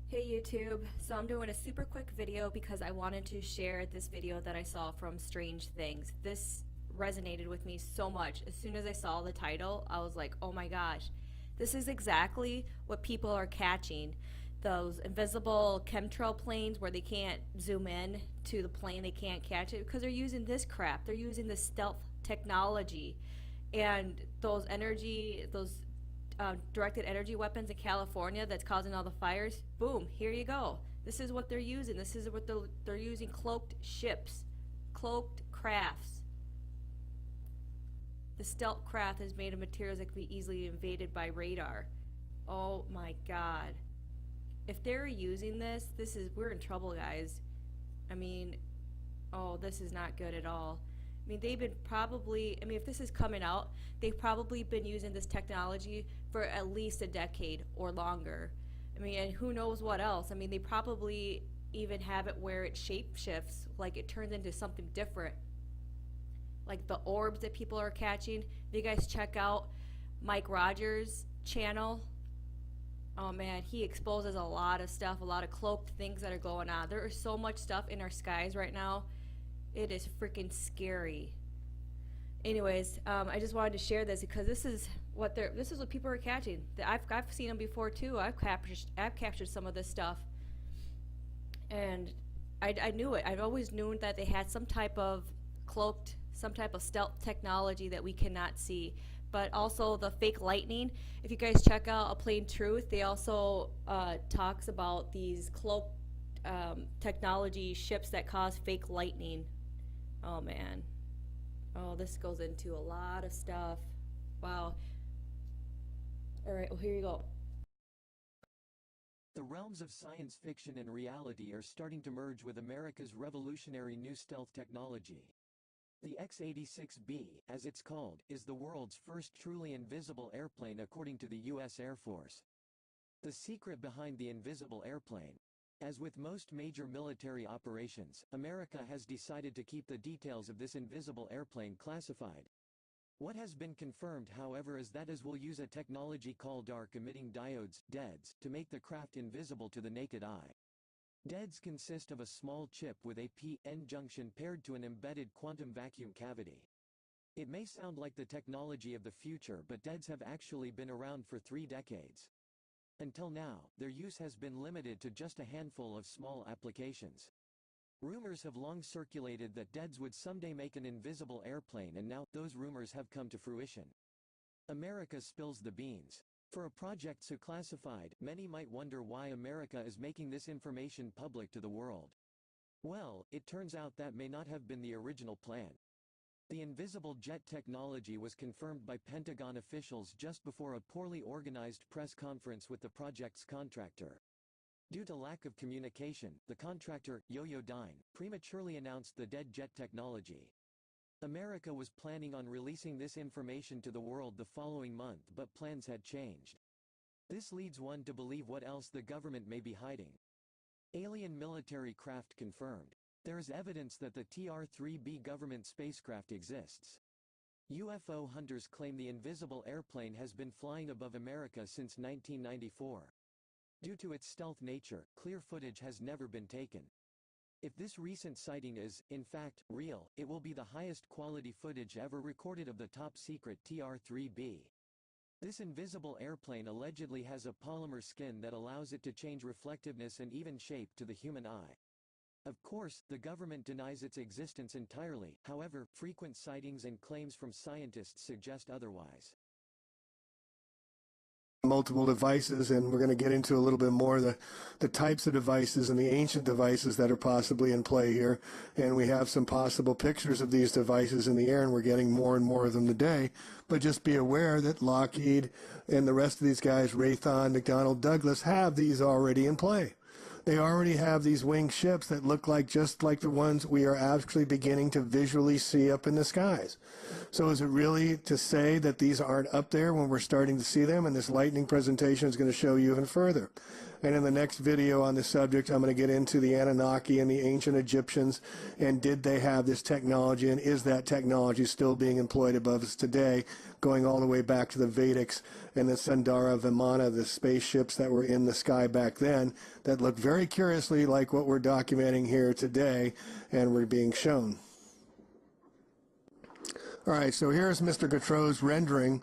Hey YouTube, so I'm doing a super quick video because I wanted to share this video that I saw from Strange Things. This resonated with me so much. As soon as I saw the title, I was like, oh my gosh, this is exactly what people are catching. Those invisible chemtrail planes where they can't zoom in to the plane, they can't catch it because they're using this crap. They're using this stealth technology. And those directed energy weapons in California that's causing all the fires, boom, here you go. This is what they're using. This is what they're using: cloaked ships, cloaked crafts. The stealth craft is made of materials that can be easily invaded by radar. Oh my god. If they're using this, we're in trouble, guys. I mean, oh, this is not good at all. I mean, if this is coming out, they've probably been using this technology for at least a decade or longer. I mean, and who knows what else. I mean, they probably even have it where it shape shifts, like it turns into something different. Like the orbs that people are catching. If you guys check out Mike Rogers' channel, oh man, he exposes a lot of stuff, a lot of cloaked things that are going on. There is so much stuff in our skies right now. It is freaking scary. Anyways, I just wanted to share this because this is what people are catching. I've seen them before too. I've captured some of this stuff, and I knew it. I've always known that they had some type of stealth technology that we cannot see. But also the fake lightning. If you guys check out Aplanetruth, they also talks about these cloaked technology ships that cause fake lightning. Oh man. Oh, this goes into a lot of stuff. Wow. Alright, well here you go. The realms of science fiction and reality are starting to merge with America's revolutionary new stealth technology. The X-86B, as it's called, is the world's first truly invisible airplane according to the U.S. Air Force. The secret behind the invisible airplane. As with most major military operations, America has decided to keep the details of this invisible airplane classified. What has been confirmed, however, is that will use a technology called dark-emitting diodes, DEDs, to make the craft invisible to the naked eye. DEDs consist of a small chip with a P-N junction paired to an embedded quantum vacuum cavity. It may sound like the technology of the future, but DEDs have actually been around for 3 decades. Until now, their use has been limited to just a handful of small applications. Rumors have long circulated that DEDs would someday make an invisible airplane, and now, those rumors have come to fruition. America spills the beans. For a project so classified, many might wonder why America is making this information public to the world. Well, it turns out that may not have been the original plan. The invisible jet technology was confirmed by Pentagon officials just before a poorly organized press conference with the project's contractor. Due to lack of communication, the contractor, Yo-Yo-Dyne, prematurely announced the dead jet technology. America was planning on releasing this information to the world the following month, but plans had changed. This leads one to believe what else the government may be hiding. Alien military craft confirmed. There is evidence that the TR-3B government spacecraft exists. UFO hunters claim the invisible airplane has been flying above America since 1994. Due to its stealth nature, clear footage has never been taken. If this recent sighting is, in fact, real, it will be the highest quality footage ever recorded of the top-secret TR-3B. This invisible airplane allegedly has a polymer skin that allows it to change reflectiveness and even shape to the human eye. Of course, the government denies its existence entirely. However, frequent sightings and claims from scientists suggest otherwise. Multiple devices, and we're going to get into a little bit more the types of devices and the ancient devices that are possibly in play here. And we have some possible pictures of these devices in the air, and we're getting more and more of them today. But just be aware that Lockheed and the rest of these guys, Raytheon, McDonnell Douglas, have these already in play. They already have these winged ships that look like just like the ones we are actually beginning to visually see up in the skies. So is it really to say that these aren't up there when we're starting to see them? And this lightning presentation is going to show you even further. And in the next video on the subject, I'm going to get into the Anunnaki and the ancient Egyptians, and did they have this technology, and is that technology still being employed above us today, going all the way back to the Vedics and the Sundara Vimana, the spaceships that were in the sky back then that look very curiously like what we're documenting here today and we're being shown. All right, so here's Mr. Gautreau's rendering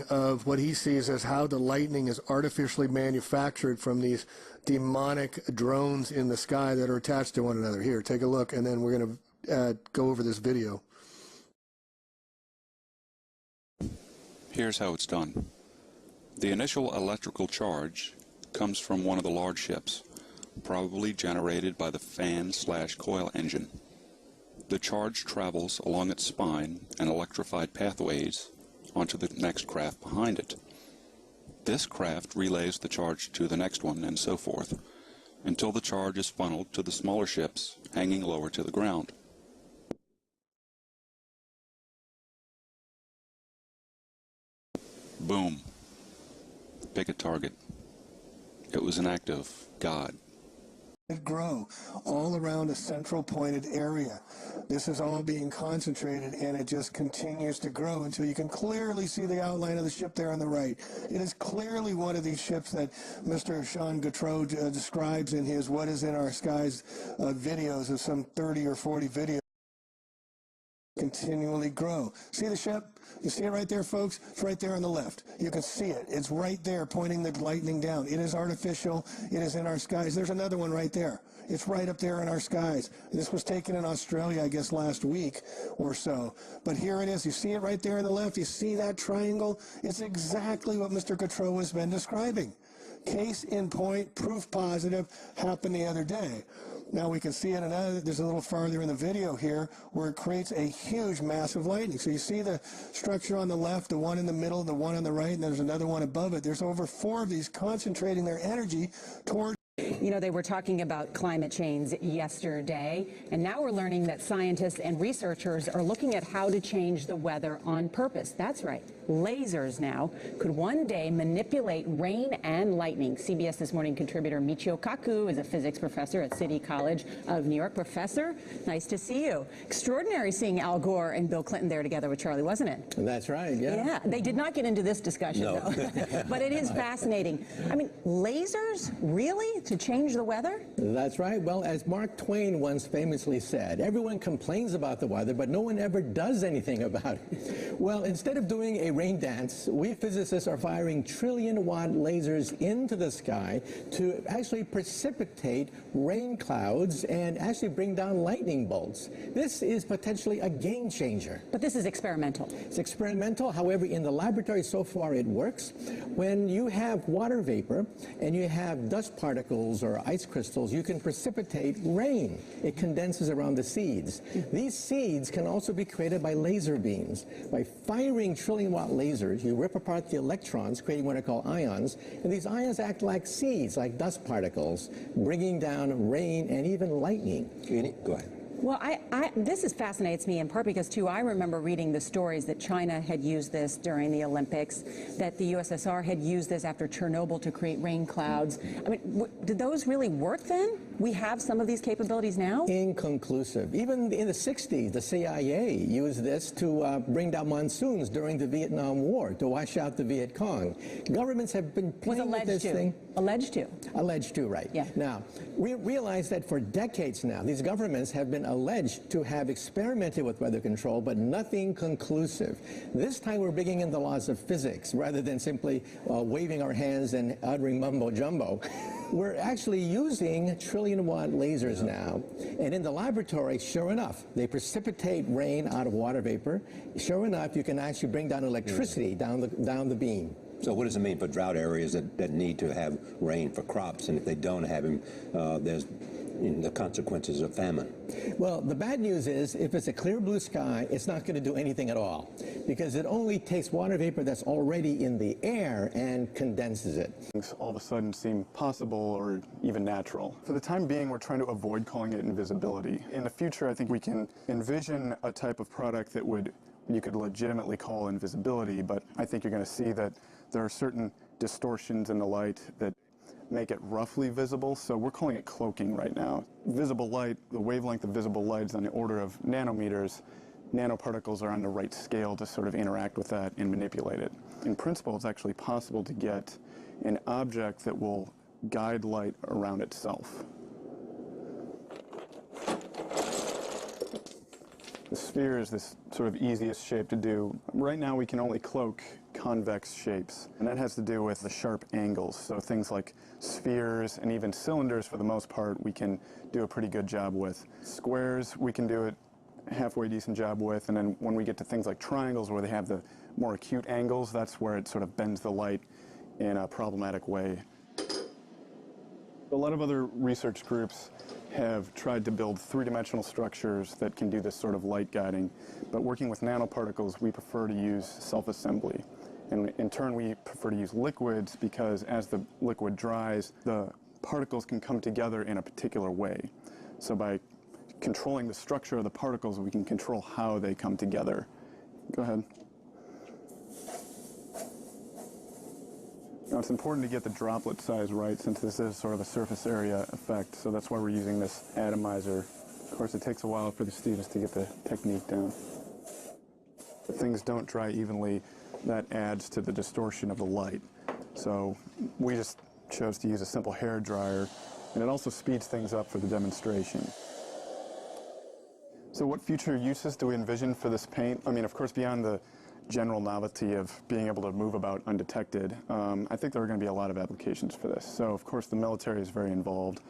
of what he sees as how the lightning is artificially manufactured from these demonic drones in the sky that are attached to one another. Here, take a look, and then we're going to go over this video. Here's how it's done. The initial electrical charge comes from one of the large ships, probably generated by the fan/coil engine. The charge travels along its spine and electrified pathways onto the next craft behind it. This craft relays the charge to the next one, and so forth, until the charge is funneled to the smaller ships hanging lower to the ground. Boom. Pick a target. It was an act of God. Grow all around a central pointed area. This is all being concentrated, and it just continues to grow until you can clearly see the outline of the ship there on the right. It is clearly one of these ships that Mr. Sean Gautreau describes in his What Is in Our Skies videos of some 30 or 40 videos. Continually grow. See the ship? You see it right there, folks? It's right there on the left. You can see it. It's right there pointing the lightning down. It is artificial. It is in our skies. There's another one right there. It's right up there in our skies. This was taken in Australia, I guess, last week or so. But here it is. You see it right there on the left? You see that triangle? It's exactly what Mr. Gautreau has been describing. Case in point, proof positive, happened the other day. Now we can see it there's a little farther in the video here where it creates a huge massive lightning. So you see the structure on the left, the one in the middle, the one on the right, and there's another one above it. There's over 4 of these concentrating their energy toward. You know, they were talking about climate change yesterday, and now we're learning that scientists and researchers are looking at how to change the weather on purpose. That's right. Lasers now could one day manipulate rain and lightning. CBS This Morning contributor Michio Kaku is a physics professor at City College of New York. Professor, nice to see you. Extraordinary seeing Al Gore and Bill Clinton there together with Charlie, wasn't it? That's right, yeah. Yeah, they did not get into this discussion, no. though. But it is fascinating. I mean, lasers, really? To change the weather? That's right. Well, as Mark Twain once famously said, everyone complains about the weather, but no one ever does anything about it. Well, instead of doing a rain dance, we physicists are firing trillion-watt lasers into the sky to actually precipitate rain clouds and actually bring down lightning bolts. This is potentially a game changer. But this is experimental. It's experimental. However, in the laboratory so far it works. When you have water vapor and you have dust particles or ice crystals, you can precipitate rain. It condenses around the seeds. These seeds can also be created by laser beams. By firing trillion-watt lasers, you rip apart the electrons, creating what are called ions, and these ions act like seeds, like dust particles, bringing down rain and even lightning. Go ahead. Well, this fascinates me in part because, too, I remember reading the stories that China had used this during the Olympics, that the USSR had used this after Chernobyl to create rain clouds. I mean, did those really work then? We have some of these capabilities now? Inconclusive. Even in the 60s, the CIA used this to bring down monsoons during the Vietnam War, to wash out the Viet Cong. Governments have been playing with this thing. Alleged to. Alleged to, right. Yeah. Now, we realize that for decades now, these governments have been alleged to have experimented with weather control, but nothing conclusive. This time we're bringing in the laws of physics rather than simply waving our hands and uttering mumbo-jumbo. We're actually using trillion-watt lasers now, and in the laboratory, sure enough, they precipitate rain out of water vapor. Sure enough, you can actually bring down electricity down the beam. So what does it mean for drought areas that need to have rain for crops, and if they don't have them, there's the consequences of famine? Well, the bad news is if it's a clear blue sky, it's not going to do anything at all, because it only takes water vapor that's already in the air and condenses it. Things all of a sudden seem possible or even natural. For the time being, we're trying to avoid calling it invisibility. In the future, I think we can envision a type of product that you could legitimately call invisibility, but I think you're going to see that there are certain distortions in the light that make it roughly visible, so we're calling it cloaking right now. Visible light, the wavelength of visible light is on the order of nanometers. Nanoparticles are on the right scale to sort of interact with that and manipulate it. In principle, it's actually possible to get an object that will guide light around itself. The sphere is this sort of easiest shape to do. Right now we can only cloak convex shapes, and that has to do with the sharp angles. So things like spheres and even cylinders, for the most part, we can do a pretty good job with. Squares, we can do it halfway decent job with, and then when we get to things like triangles where they have the more acute angles, that's where it sort of bends the light in a problematic way. A lot of other research groups have tried to build three-dimensional structures that can do this sort of light guiding, but working with nanoparticles, we prefer to use self-assembly. And in turn, we prefer to use liquids because as the liquid dries, the particles can come together in a particular way. So by controlling the structure of the particles, we can control how they come together. Go ahead. Now, it's important to get the droplet size right since this is sort of a surface area effect, so that's why we're using this atomizer. Of course, it takes a while for the students to get the technique down. If things don't dry evenly, that adds to the distortion of the light. So we just chose to use a simple hair dryer, and it also speeds things up for the demonstration. So what future uses do we envision for this paint? I mean, of course, beyond the general novelty of being able to move about undetected, I think there are going to be a lot of applications for this. So, of course, the military is very involved.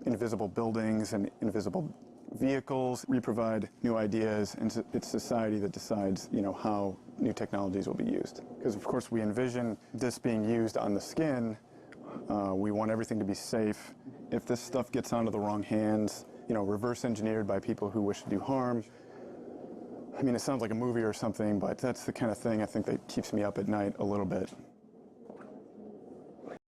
Invisible buildings and invisible vehicles. We provide new ideas, and it's society that decides, how new technologies will be used. Because, of course, we envision this being used on the skin. We want everything to be safe. If this stuff gets onto the wrong hands, reverse engineered by people who wish to do harm, I mean, it sounds like a movie or something, but that's the kind of thing I think that keeps me up at night a little bit.